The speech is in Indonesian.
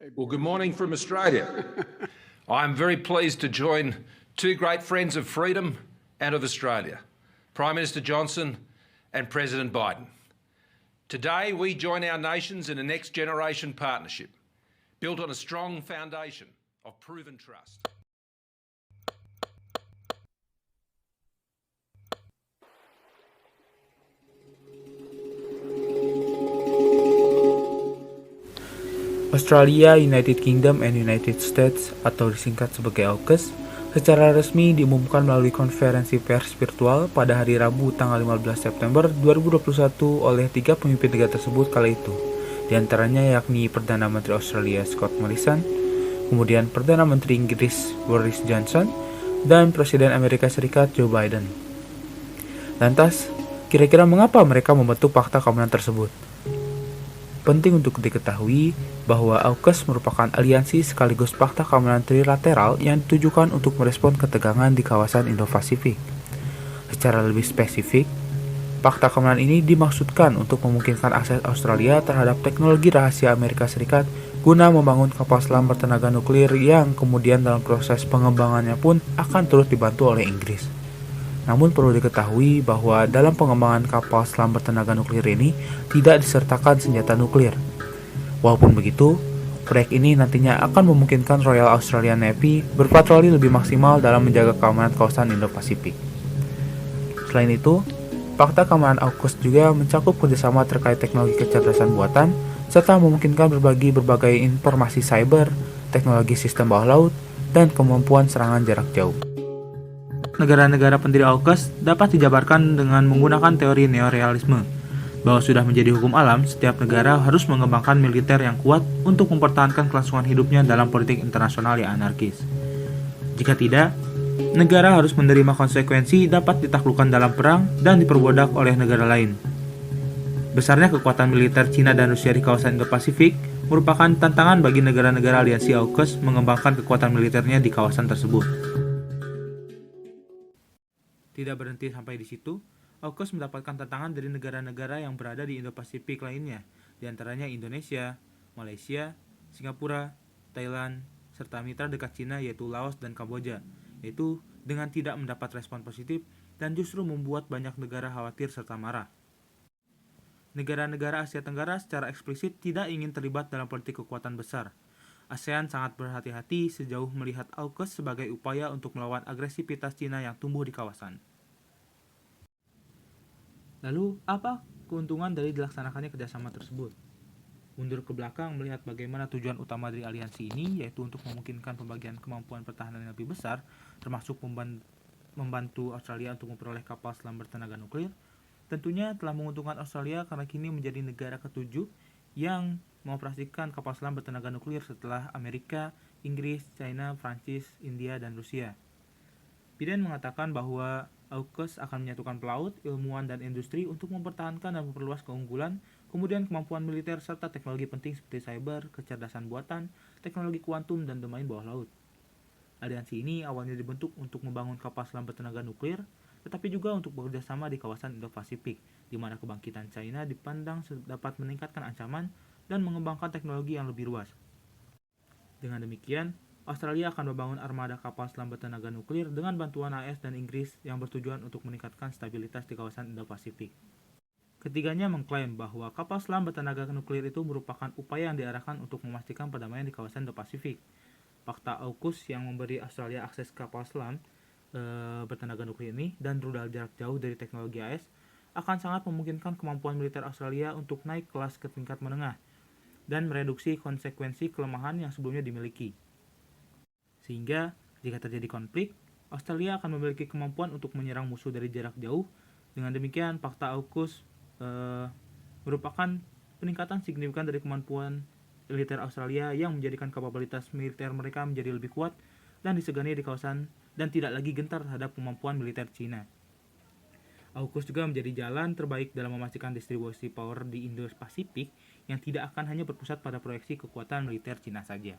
Well, good morning from Australia. I'm very pleased to join two great friends of freedom and of Australia, Prime Minister Johnson and President Biden. Today, we join our nations in a next-generation partnership built on a strong foundation of proven trust. Australia, United Kingdom, and United States atau disingkat sebagai AUKUS secara resmi diumumkan melalui konferensi pers virtual pada hari Rabu tanggal 15 September 2021 oleh tiga pemimpin negara tersebut kala itu. Di antaranya yakni Perdana Menteri Australia Scott Morrison, kemudian Perdana Menteri Inggris Boris Johnson, dan Presiden Amerika Serikat Joe Biden. Lantas, kira-kira mengapa mereka membentuk Fakta Keamanan tersebut? Penting untuk diketahui bahwa AUKUS merupakan aliansi sekaligus fakta keamanan trilateral yang ditujukan untuk merespon ketegangan di kawasan Indo-Pasifik. Secara lebih spesifik, fakta keamanan ini dimaksudkan untuk memungkinkan akses Australia terhadap teknologi rahasia Amerika Serikat guna membangun kapal selam bertenaga nuklir yang kemudian dalam proses pengembangannya pun akan turut dibantu oleh Inggris. Namun perlu diketahui bahwa dalam pengembangan kapal selam bertenaga nuklir ini tidak disertakan senjata nuklir. Walaupun begitu, proyek ini nantinya akan memungkinkan Royal Australian Navy berpatroli lebih maksimal dalam menjaga keamanan kawasan Indo-Pasifik. Selain itu, fakta keamanan AUKUS juga mencakup kerjasama terkait teknologi kecerdasan buatan, serta memungkinkan berbagi berbagai informasi cyber, teknologi sistem bawah laut, dan kemampuan serangan jarak jauh. Negara-negara pendiri AUKUS dapat dijabarkan dengan menggunakan teori neorealisme, bahwa sudah menjadi hukum alam setiap negara harus mengembangkan militer yang kuat untuk mempertahankan kelangsungan hidupnya dalam politik internasional yang anarkis. Jika tidak, negara harus menerima konsekuensi dapat ditaklukkan dalam perang dan diperbudak oleh negara lain. Besarnya kekuatan militer Cina dan Rusia di kawasan Indo-Pasifik merupakan tantangan bagi negara-negara aliansi AUKUS mengembangkan kekuatan militernya di kawasan tersebut. Tidak berhenti sampai di situ, AUKUS mendapatkan tantangan dari negara-negara yang berada di Indo-Pasifik lainnya, di antaranya Indonesia, Malaysia, Singapura, Thailand, serta mitra dekat Cina yaitu Laos dan Kamboja, yaitu dengan tidak mendapat respon positif dan justru membuat banyak negara khawatir serta marah. Negara-negara Asia Tenggara secara eksplisit tidak ingin terlibat dalam politik kekuatan besar. ASEAN sangat berhati-hati sejauh melihat AUKUS sebagai upaya untuk melawan agresivitas Cina yang tumbuh di kawasan. Lalu, apa keuntungan dari dilaksanakannya kerjasama tersebut? Mundur ke belakang melihat bagaimana tujuan utama dari aliansi ini, yaitu untuk memungkinkan pembagian kemampuan pertahanan yang lebih besar, termasuk membantu Australia untuk memperoleh kapal selam bertenaga nuklir. Tentunya telah menguntungkan Australia karena kini menjadi negara ketujuh yang mengoperasikan kapal selam bertenaga nuklir setelah Amerika, Inggris, China, Prancis, India, dan Rusia. Biden mengatakan bahwa AUKUS akan menyatukan pelaut, ilmuwan, dan industri untuk mempertahankan dan memperluas keunggulan, kemudian kemampuan militer serta teknologi penting seperti cyber, kecerdasan buatan, teknologi kuantum, dan domain bawah laut. Aliansi ini awalnya dibentuk untuk membangun kapal selam bertenaga nuklir, tetapi juga untuk bekerjasama di kawasan Indo-Pasifik, di mana kebangkitan China dipandang dapat meningkatkan ancaman dan mengembangkan teknologi yang lebih luas. Dengan demikian, Australia akan membangun armada kapal selam bertenaga nuklir dengan bantuan AS dan Inggris yang bertujuan untuk meningkatkan stabilitas di kawasan Indo-Pasifik. Ketiganya mengklaim bahwa kapal selam bertenaga nuklir itu merupakan upaya yang diarahkan untuk memastikan perdamaian di kawasan Indo-Pasifik. Fakta AUKUS yang memberi Australia akses kapal selam bertenaga nuklir ini dan rudal jarak jauh dari teknologi AS akan sangat memungkinkan kemampuan militer Australia untuk naik kelas ke tingkat menengah dan mereduksi konsekuensi kelemahan yang sebelumnya dimiliki. Sehingga, jika terjadi konflik, Australia akan memiliki kemampuan untuk menyerang musuh dari jarak jauh. Dengan demikian, fakta AUKUS merupakan peningkatan signifikan dari kemampuan militer Australia yang menjadikan kapabilitas militer mereka menjadi lebih kuat dan disegani di kawasan dan tidak lagi gentar terhadap kemampuan militer Cina. AUKUS juga menjadi jalan terbaik dalam memastikan distribusi power di Indo-Pasifik yang tidak akan hanya berpusat pada proyeksi kekuatan militer Cina saja.